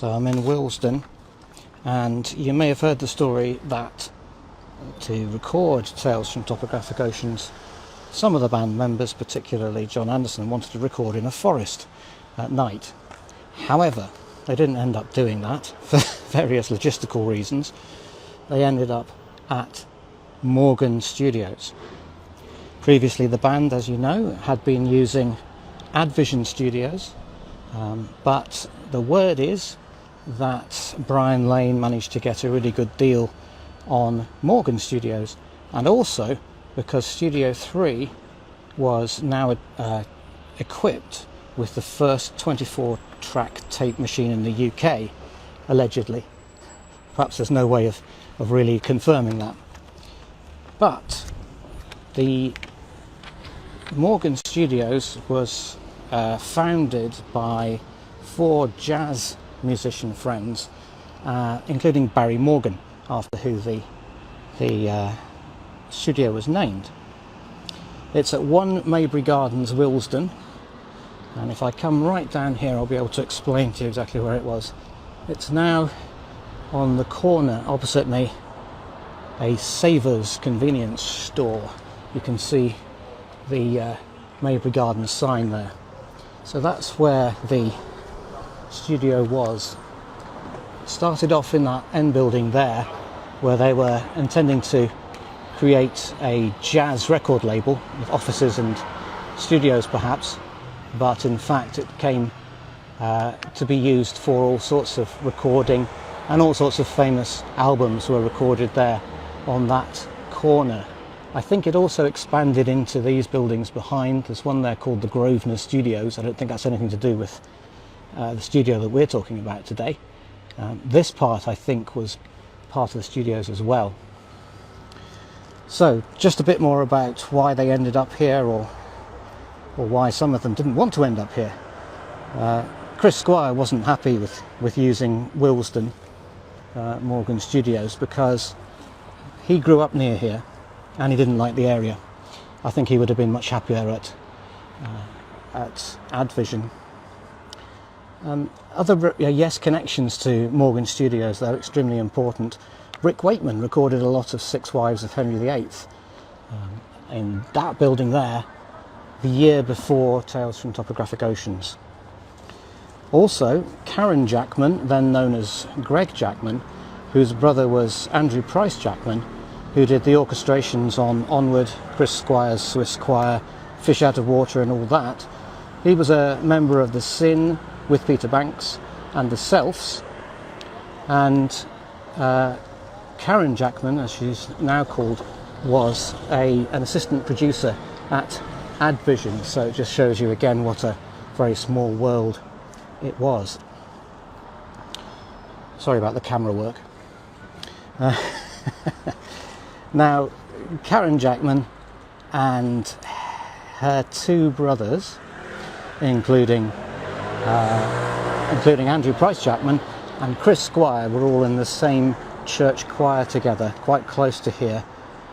So I'm in Willesden, and you may have heard the story that to record Tales from Topographic Oceans, some of the band members, particularly John Anderson, wanted to record in a forest at night. However, they didn't end up doing that for various logistical reasons. They ended up at Manticore Studios. Previously the band, as you know, had been using Advision Studios, but the word is that Brian Lane managed to get a really good deal on Manticore Studios, and also because Studio 3 was now equipped with the first 24-track tape machine in the UK, allegedly. Perhaps there's no way of really confirming that. But the Manticore Studios was founded by 4 jazz musician friends, including Barry Morgan, after who the studio was named. It's at 1 Maybury Gardens, Willesden, and if I come right down here I'll be able to explain to you exactly where it was. It's now on the corner opposite me, a Savers convenience store. You can see the Maybury Gardens sign there. So that's where the studio was. It started off in that end building there, where they were intending to create a jazz record label with offices and studios perhaps, but in fact it came to be used for all sorts of recording, and all sorts of famous albums were recorded there on that corner. I think it also expanded into these buildings behind. There's one there called the Grosvenor Studios. I don't think that's anything to do with the studio that we're talking about today. This part, I think, was part of the studios as well. So just a bit more about why they ended up here, or why some of them didn't want to end up here. Chris Squire wasn't happy with using Willesden Manticore Studios because he grew up near here and he didn't like the area. I think he would have been much happier at Advision. Other yes connections to Manticore Studios, they're extremely important. Rick Wakeman recorded a lot of Six Wives of Henry VIII in that building there the year before Tales from Topographic Oceans. Also, Karen Jackman, then known as Greg Jackman, whose brother was Andrew Price Jackman, who did the orchestrations on Onward, Chris Squire's Swiss Choir, Fish Out of Water and all that. He was a member of the Sin with Peter Banks and the Selfs, and Karen Jackman, as she's now called, was an assistant producer at Advision, so it just shows you again what a very small world it was. Sorry about the camera work. Now, Karen Jackman and her 2 brothers, including Andrew Price Jackman and Chris Squire, were all in the same church choir together, quite close to here,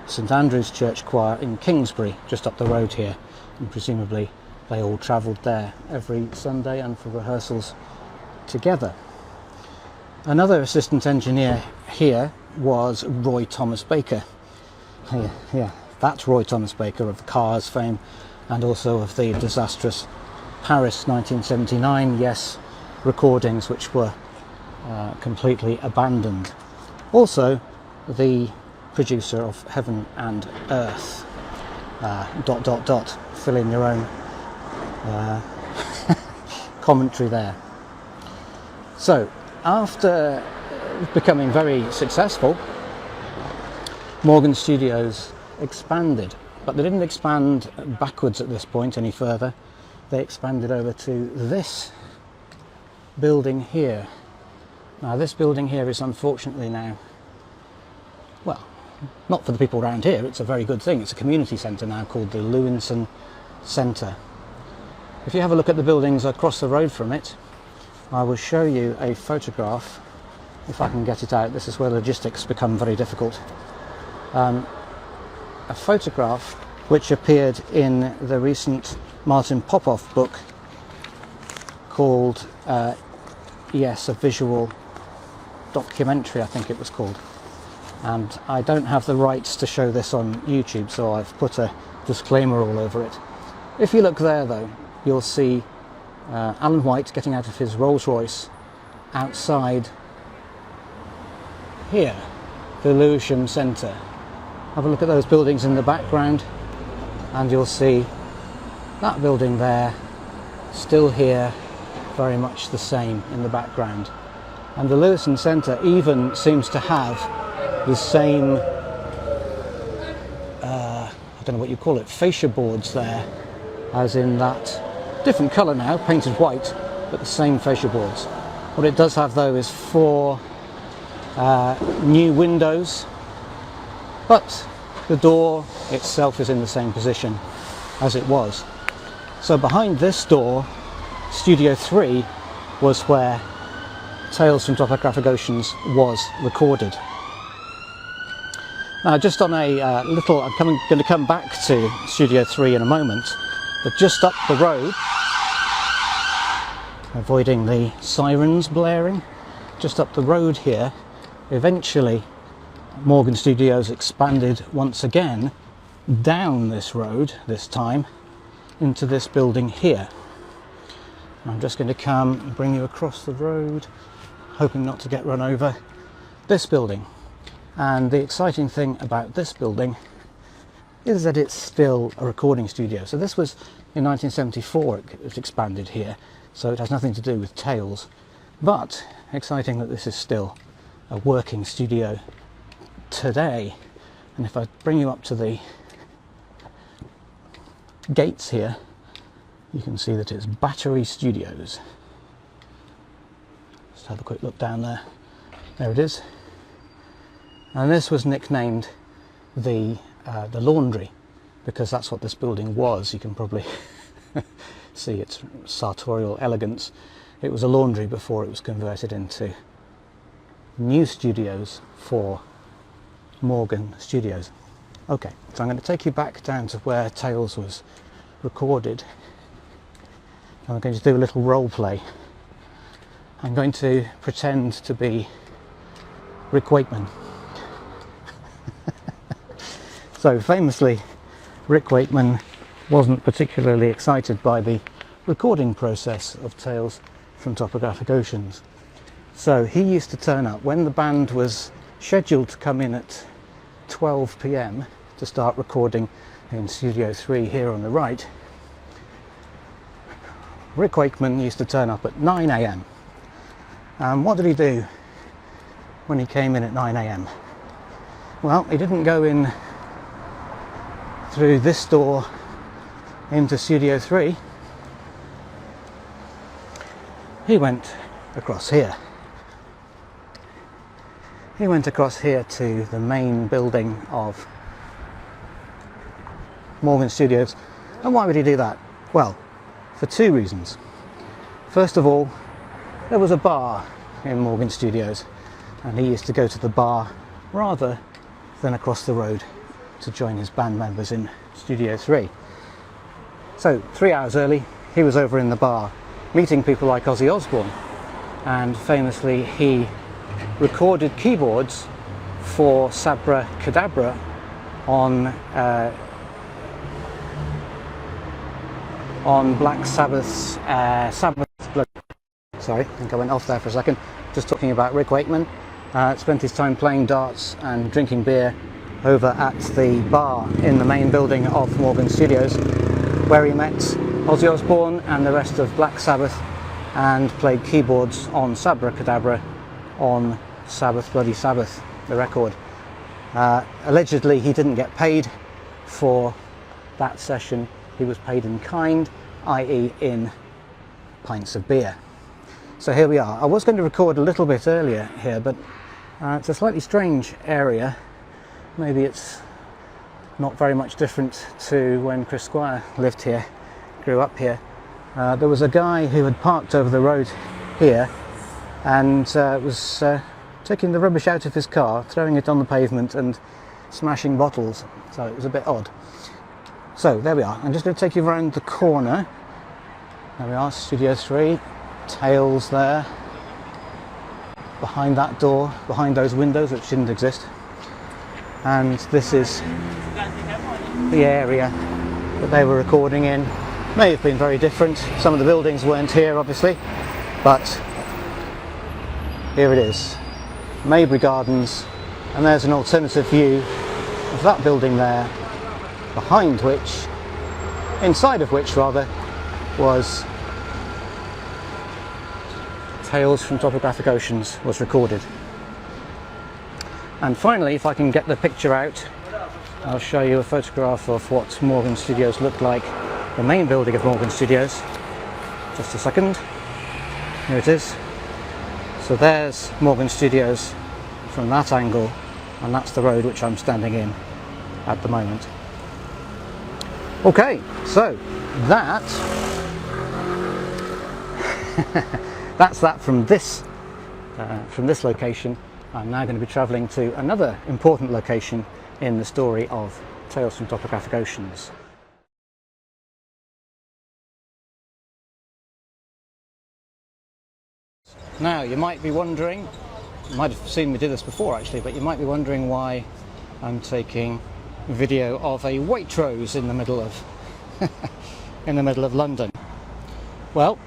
St Andrew's Church Choir in Kingsbury, just up the road here, and presumably they all travelled there every Sunday and for rehearsals together. Another assistant engineer here was Roy Thomas Baker. Yeah, that's Roy Thomas Baker of the Cars fame, and also of the disastrous Paris 1979 Yes recordings, which were completely abandoned. Also the producer of Heaven and Earth. ... Fill in your own commentary there. So after becoming very successful, Manticore Studios expanded, but they didn't expand backwards at this point any further. They expanded over to this building here. Now this building here is unfortunately now, well, not for the people around here, it's a very good thing. It's a community centre now called the Lewinson Centre. If you have a look at the buildings across the road from it, I will show you a photograph, if I can get it out. This is where logistics become very difficult. A photograph which appeared in the recent Martin Popoff book called yes, a visual documentary, I think it was called. And I don't have the rights to show this on YouTube, so I've put a disclaimer all over it. If you look there though, you'll see Alan White getting out of his Rolls Royce outside here, the Lewisham Centre. Have a look at those buildings in the background and you'll see that building there, still here, very much the same in the background. And the Lewisham Centre even seems to have the same, I don't know what you call it, fascia boards there, as in that, different colour now, painted white, but the same fascia boards. What it does have though is 4 new windows, but the door itself is in the same position as it was. So behind this door, Studio 3 was where Tales from Topographic Oceans was recorded. Now, just on a little, I'm going to come back to Studio 3 in a moment, but just up the road, avoiding the sirens blaring, just up the road here, eventually Morgan Studios expanded once again down this road, this time into this building here. I'm just going to come and bring you across the road, hoping not to get run over. This building, and the exciting thing about this building is that it's still a recording studio. So this was in 1974, it was expanded here, so it has nothing to do with Tales, but exciting that this is still a working studio today. And if I bring you up to the gates here, you can see that it's Battery Studios. Let's have a quick look down there. There it is. And this was nicknamed the laundry, because that's what this building was. You can probably see its sartorial elegance. It was a laundry before it was converted into new studios for Morgan Studios. Okay, so I'm going to take you back down to where Tales was recorded. I'm going to do a little role play. I'm going to pretend to be Rick Wakeman. So famously, Rick Wakeman wasn't particularly excited by the recording process of Tales from Topographic Oceans. So he used to turn up when the band was scheduled to come in at 12 p.m. to start recording in Studio 3 here on the right. Rick Wakeman used to turn up at 9 a.m. And what did he do when he came in at 9 a.m? Well, he didn't go in through this door into Studio 3. He went across here. He went across here to the main building of Morgan Studios. And why would he do that? Well, for 2 reasons. First of all, there was a bar in Morgan Studios, and he used to go to the bar rather than across the road to join his band members in Studio 3. So 3 hours early, he was over in the bar meeting people like Ozzy Osbourne, and famously he recorded keyboards for Sabra Cadabra on Black Sabbath's Sorry, I think I went off there for a second. Just talking about Rick Wakeman. Spent his time playing darts and drinking beer over at the bar in the main building of Morgan Studios, where he met Ozzy Osbourne and the rest of Black Sabbath and played keyboards on Sabra Cadabra on Sabbath Bloody Sabbath, the record. Allegedly he didn't get paid for that session. He was paid in kind, i.e. in pints of beer. So here we are. I was going to record a little bit earlier here, but it's a slightly strange area. Maybe it's not very much different to when Chris Squire lived here, grew up here. There was a guy who had parked over the road here and was taking the rubbish out of his car, throwing it on the pavement and smashing bottles. So it was a bit odd. So there we are. I'm just going to take you around the corner. There we are, Studio 3, Tales there. behind that door, behind those windows which didn't exist. And this is the area that they were recording in. May have been very different. Some of the buildings weren't here, obviously, but here it is, Maybury Gardens, and there's an alternative view of that building there, behind which, inside of which rather, was Tales from Topographic Oceans was recorded. And finally, if I can get the picture out, I'll show you a photograph of what Morgan Studios looked like, the main building of Morgan Studios. Just a second. Here it is. So there's Morgan Studios from that angle, and that's the road which I'm standing in at the moment. Okay, so that that's that from this location. I'm now going to be travelling to another important location in the story of Tales from Topographic Oceans. Now, you might be wondering, you might have seen me do this before actually, but you might be wondering why I'm taking video of a Waitrose in the middle of in the middle of London. Well,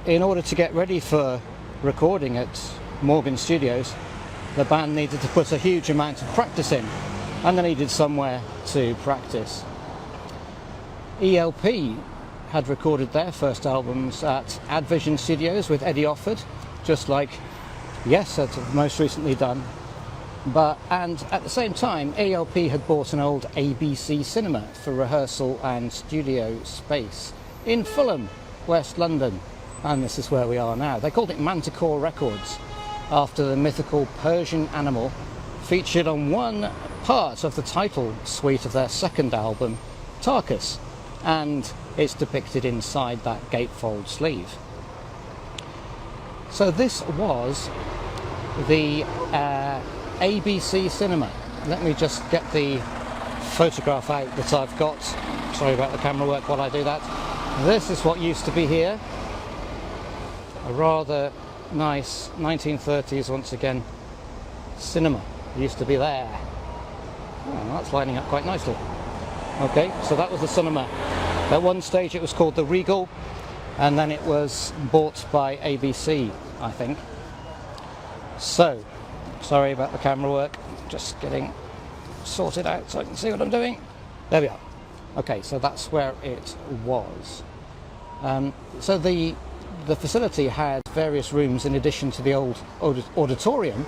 in order to get ready for recording at Morgan Studios, the band needed to put a huge amount of practice in, and they needed somewhere to practice. ELP had recorded their first albums at Advision Studios with Eddie Offord, just like Yes had most recently done. And at the same time, ELP had bought an old ABC cinema for rehearsal and studio space in Fulham, West London, and this is where we are now. They called it Manticore Records, after the mythical Persian animal featured on one part of the title suite of their second album, Tarkus, and it's depicted inside that gatefold sleeve. So this was the ABC cinema. Let me just get the photograph out that I've got. Sorry about the camera work while I do that. This is what used to be here. A rather nice 1930s, once again, cinema used to be there. Oh, that's lining up quite nicely. Okay, so that was the cinema. At one stage it was called the Regal, and then it was bought by ABC, I think. So, sorry about the camera work, just getting sorted out so I can see what I'm doing. There we are. Okay, so that's where it was. So the facility had various rooms in addition to the old auditorium,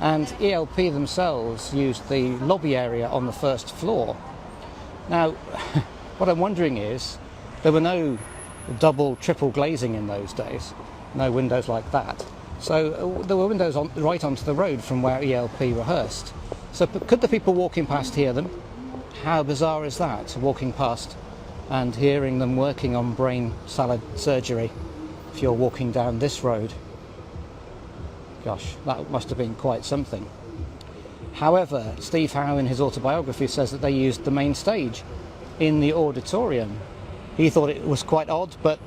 and ELP themselves used the lobby area on the first floor. Now, what I'm wondering is, there were no double, triple glazing in those days, no windows like that. So there were windows right onto the road from where ELP rehearsed. So could the people walking past hear them? How bizarre is that, walking past and hearing them working on brain salad surgery if you're walking down this road? Gosh, that must have been quite something. However, Steve Howe in his autobiography says that they used the main stage in the auditorium. He thought it was quite odd, but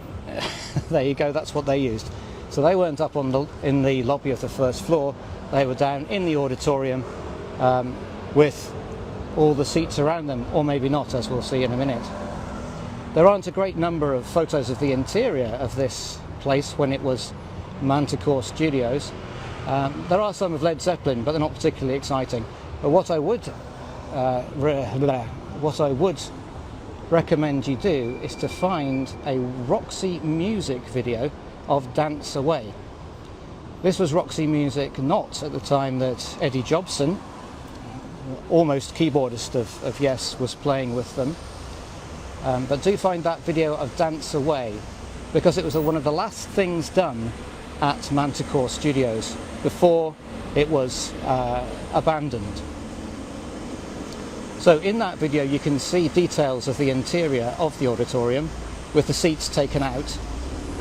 there you go, that's what they used. So they weren't up in the lobby of the first floor, they were down in the auditorium with all the seats around them, or maybe not, as we'll see in a minute. There aren't a great number of photos of the interior of this place when it was Manticore Studios. There are some of Led Zeppelin, but they're not particularly exciting. But what I would recommend you do is to find a Roxy Music video of Dance Away. This was Roxy Music not at the time that Eddie Jobson, almost keyboardist of Yes, was playing with them. But do find that video of Dance Away, because it was one of the last things done at Manticore Studios before it was abandoned. So in that video you can see details of the interior of the auditorium with the seats taken out,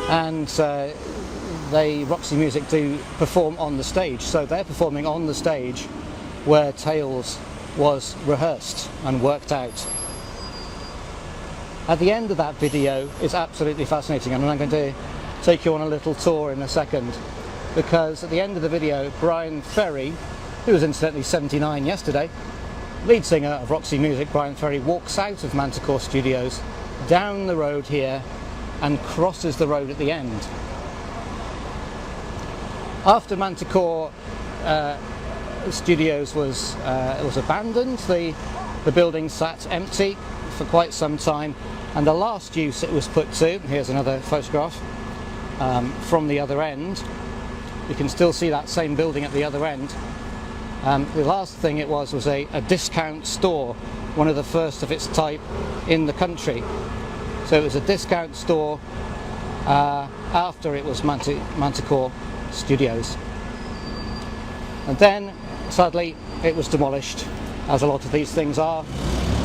and Roxy Music do perform on the stage. So they're performing on the stage where Tales was rehearsed and worked out. At the end of that video is absolutely fascinating, and I'm going to take you on a little tour in a second. because at the end of the video, Brian Ferry, who was incidentally 79 yesterday, lead singer of Roxy Music, Brian Ferry, walks out of Manticore Studios, down the road here, and crosses the road at the end. After Manticore Studios was abandoned, the building sat empty for quite some time, and the last use it was put to, here's another photograph from the other end. You can still see that same building at the other end. The last thing it was a discount store, one of the first of its type in the country. So it was a discount store after it was Manticore Studios. And then, sadly, it was demolished, as a lot of these things are.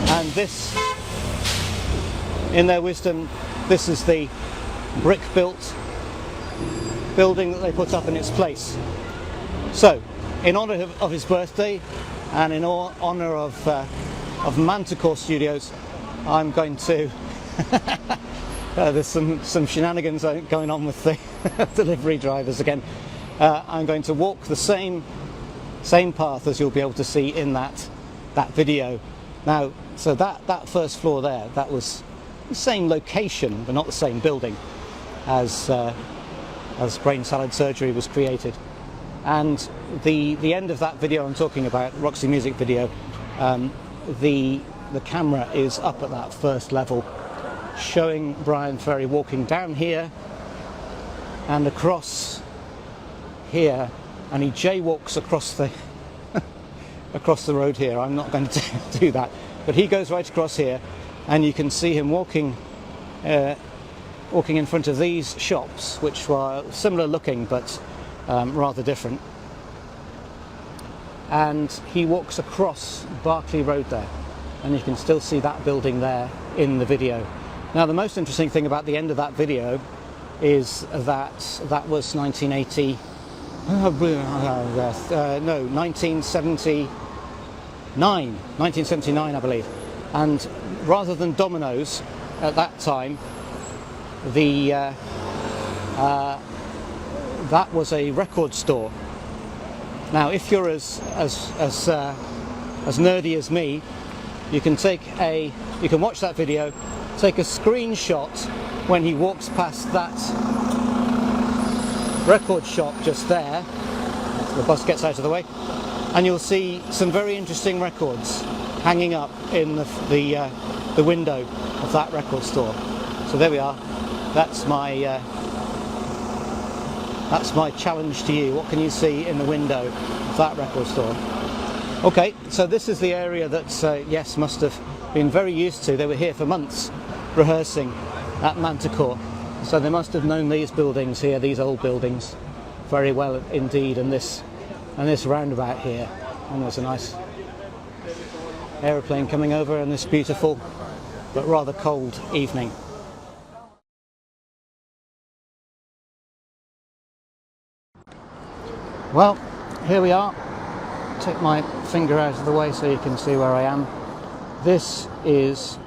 And this, in their wisdom, this is the brick-built building that they put up in its place. So, in honour of his birthday and in honour of Manticore Studios, I'm going to there's some shenanigans going on with the delivery drivers again. I'm going to walk the same path as you'll be able to see in that video. Now, so that first floor there, that was the same location but not the same building as Brain Salad Surgery was created. And the end of that video I'm talking about, Roxy Music video, the camera is up at that first level, showing Brian Ferry walking down here and across here, and he jaywalks across the across the road here. I'm not going to do that, but he goes right across here, and you can see him walking in front of these shops, which were similar looking but rather different. And he walks across Berkeley Road there, and you can still see that building there in the video. Now, the most interesting thing about the end of that video is that was 1979, I believe. And rather than Domino's at that time, that was a record store. Now, if you're as nerdy as me, you can watch that video, take a screenshot when he walks past that record shop just there. The bus gets out of the way, and you'll see some very interesting records hanging up in the window of that record store. So there we are. That's my challenge to you. What can you see in the window of that record store? Okay, so this is the area that yes, must have been very used to. They were here for months rehearsing at Manticore, so they must have known these buildings here, these old buildings, very well indeed. And this roundabout here, and there's a nice aeroplane coming over on this beautiful but rather cold evening. Well, here we are. Take my finger out of the way so you can see where I am. This is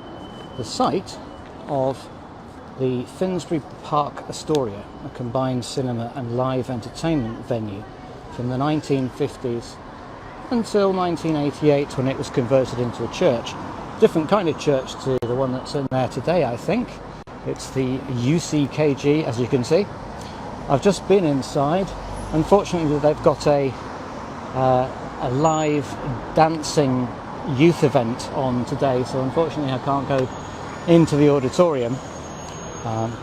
the site of the Finsbury Park Astoria, a combined cinema and live entertainment venue from the 1950s until 1988, when it was converted into a church. Different kind of church to the one that's in there today, I think. It's the UCKG, as you can see. I've just been inside. Unfortunately, they've got a live dancing youth event on today, so unfortunately I can't go into the auditorium,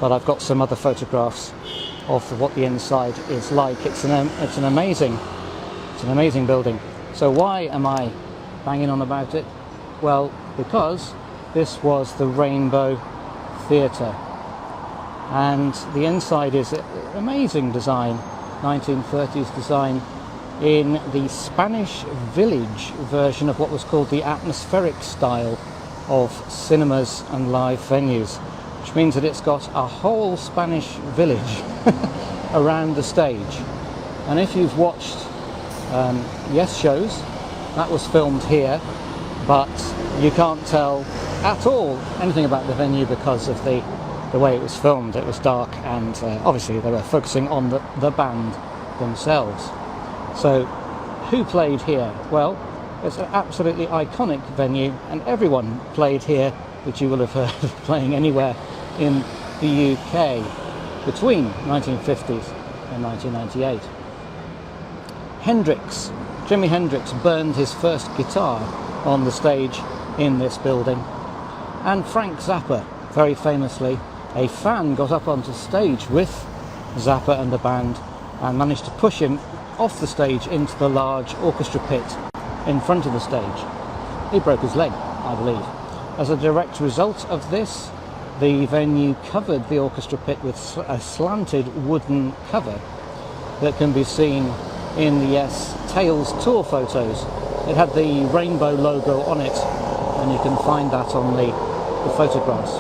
but I've got some other photographs of what the inside is like. It's an amazing building. So why am I banging on about it? Well, because this was the Rainbow Theatre, and the inside is amazing design, 1930s design, in the Spanish Village version of what was called the atmospheric style of cinemas and live venues, which means that it's got a whole Spanish village around the stage. And if you've watched Yes shows, that was filmed here, but you can't tell at all anything about the venue because of the way it was filmed. It was dark, and obviously they were focusing on the band themselves. So who played here? Well, it's an absolutely iconic venue, and everyone played here that you will have heard of playing anywhere in the UK between 1950s and 1998. Jimi Hendrix burned his first guitar on the stage in this building, and Frank Zappa, very famously, a fan got up onto stage with Zappa and the band and managed to push him off the stage into the large orchestra pit in front of the stage. He broke his leg, I believe. As a direct result of this, the venue covered the orchestra pit with a slanted wooden cover that can be seen in the Yes Tales tour photos. It had the rainbow logo on it, and you can find that on the photographs.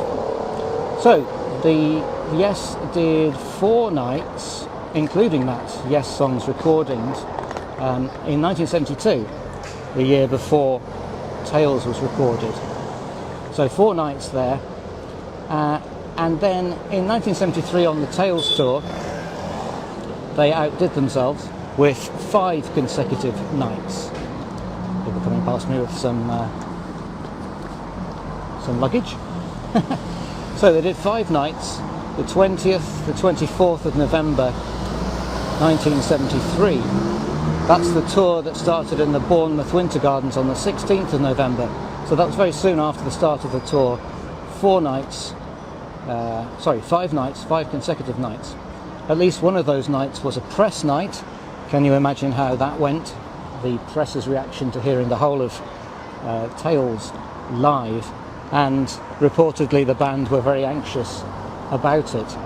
So the Yes did 4 nights, including that Yes Songs recordings, in 1972, the year before Tales was recorded. So 4 nights there, and then in 1973 on the Tales tour, they outdid themselves with 5 consecutive nights. People coming past me with some luggage. So they did 5 nights, the 20th, the 24th of November 1973. That's the tour that started in the Bournemouth Winter Gardens on the 16th of November. So that was very soon after the start of the tour. 5 nights, 5 consecutive nights. At least one of those nights was a press night. Can you imagine how that went? The press's reaction to hearing the whole of Tales live, and reportedly the band were very anxious about it.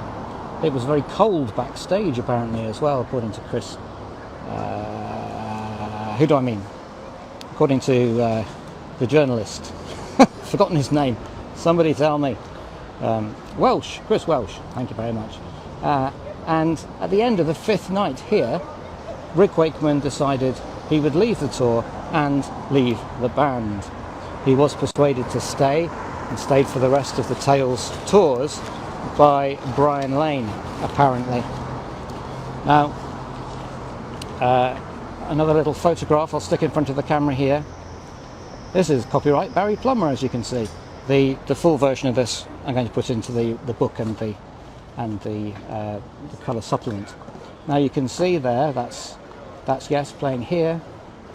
It was very cold backstage apparently as well, according to Chris. Who do I mean? According to the journalist. Forgotten his name. Somebody tell me. Welsh, Chris Welsh. Thank you very much. And at the end of the 5th night here, Rick Wakeman decided he would leave the tour and leave the band. He was persuaded to stay, and stayed for the rest of the Tales tours by Brian Lane, apparently. Now, another little photograph I'll stick in front of the camera here. This is copyright Barry Plummer, as you can see. The full version of this I'm going to put into the book and the colour supplement. Now you can see there, that's Yes playing here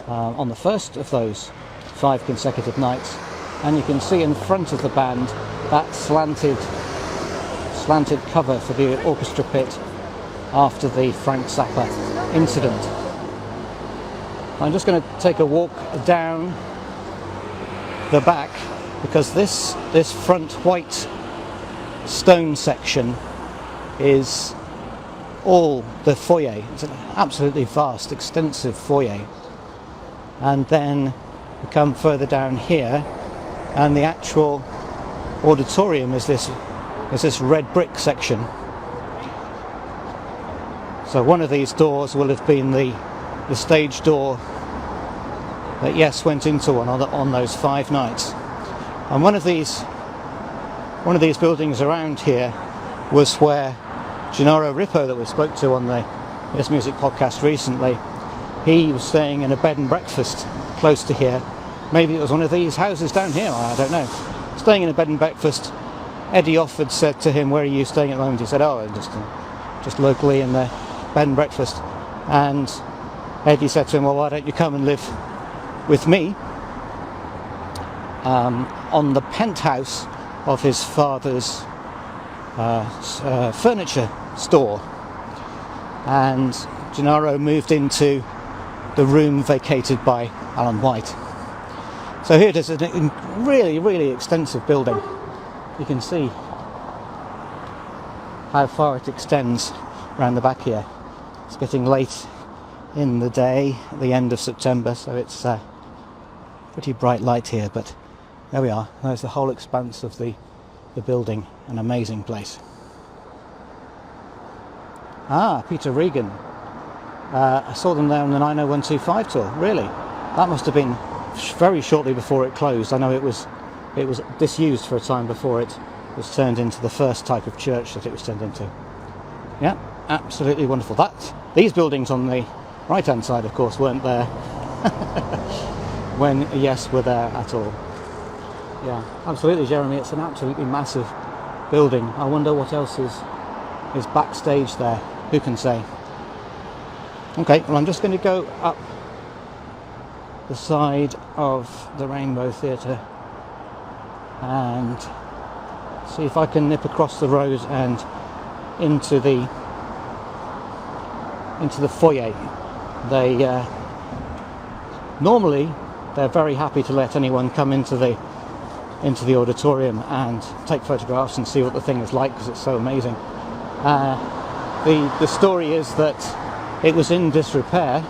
on the first of those 5 consecutive nights, and you can see in front of the band that slanted cover for the orchestra pit after the Frank Zappa incident. I'm just going to take a walk down the back, because this front white stone section is all the foyer. It's an absolutely vast, extensive foyer. And then we come further down here, and the actual auditorium is this red brick section. So one of these doors will have been the stage door that Yes went into on those 5 nights. And one of these buildings around here was where Gennaro Rippo, that we spoke to on the Yes Music podcast recently, he was staying in a bed and breakfast close to here. Maybe it was one of these houses down here, I don't know. Staying in a bed and breakfast. Eddie Offord said to him, "Where are you staying at the moment?" He said, "Oh, just locally in the bed and breakfast." And Eddie said to him, "Well, why don't you come and live with me on the penthouse of his father's furniture store?" And Gennaro moved into the room vacated by Alan White. So here it is, a really, really extensive building. You can see how far it extends around the back here. It's getting late in the day, at the end of September, so it's pretty bright light here, but there we are. There's the whole expanse of the building. An amazing place. Peter Regan. I saw them there on the 90125 tour. Really? That must have been very shortly before it closed. I know it was disused for a time before it was turned into the first type of church that it was turned into. Yeah. absolutely wonderful. These buildings on the right hand side, of course, weren't there when Yes were there at all. Yeah, absolutely, Jeremy, it's an absolutely massive building. I wonder what else is backstage there, who can say. Okay, well, I'm just going to go up the side of the Rainbow Theatre and see if I can nip across the road and into the foyer. They normally they're very happy to let anyone come into the auditorium and take photographs and see what the thing is like, because it's so amazing. The story is that it was in disrepair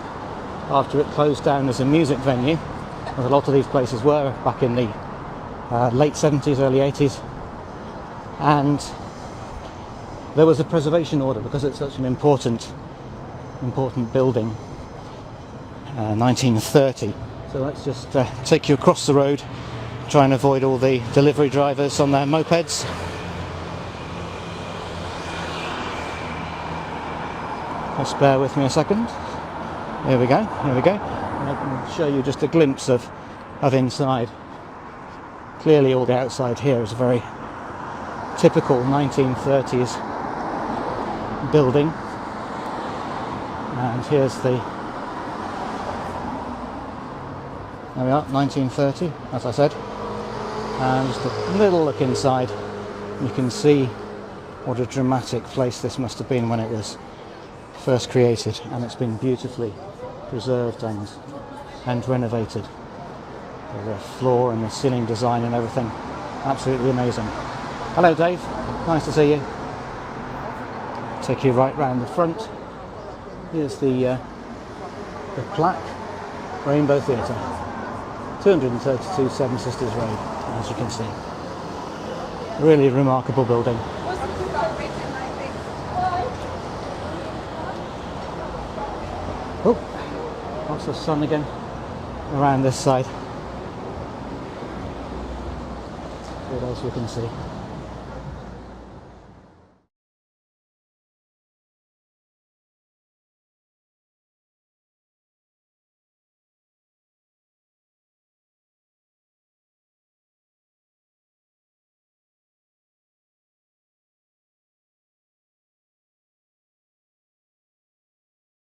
after it closed down as a music venue, as a lot of these places were back in the late 70s, early 80s, and there was a preservation order because it's such an important building. 1930. So let's just take you across the road, try and avoid all the delivery drivers on their mopeds. Just bear with me a second. Here we go. And I can show you just a glimpse of inside. Clearly all the outside here is a very typical 1930s building. And here's there we are, 1930, as I said. And just a little look inside. You can see what a dramatic place this must have been when it was first created, and it's been beautifully preserved and renovated. The floor and the ceiling design and everything, absolutely amazing. Hello Dave, nice to see you. Take you right round the front. Here's the plaque, Rainbow Theatre, 232 Seven Sisters Road, as you can see. Really remarkable building. Oh, lots of sun again around this side. What else we can see?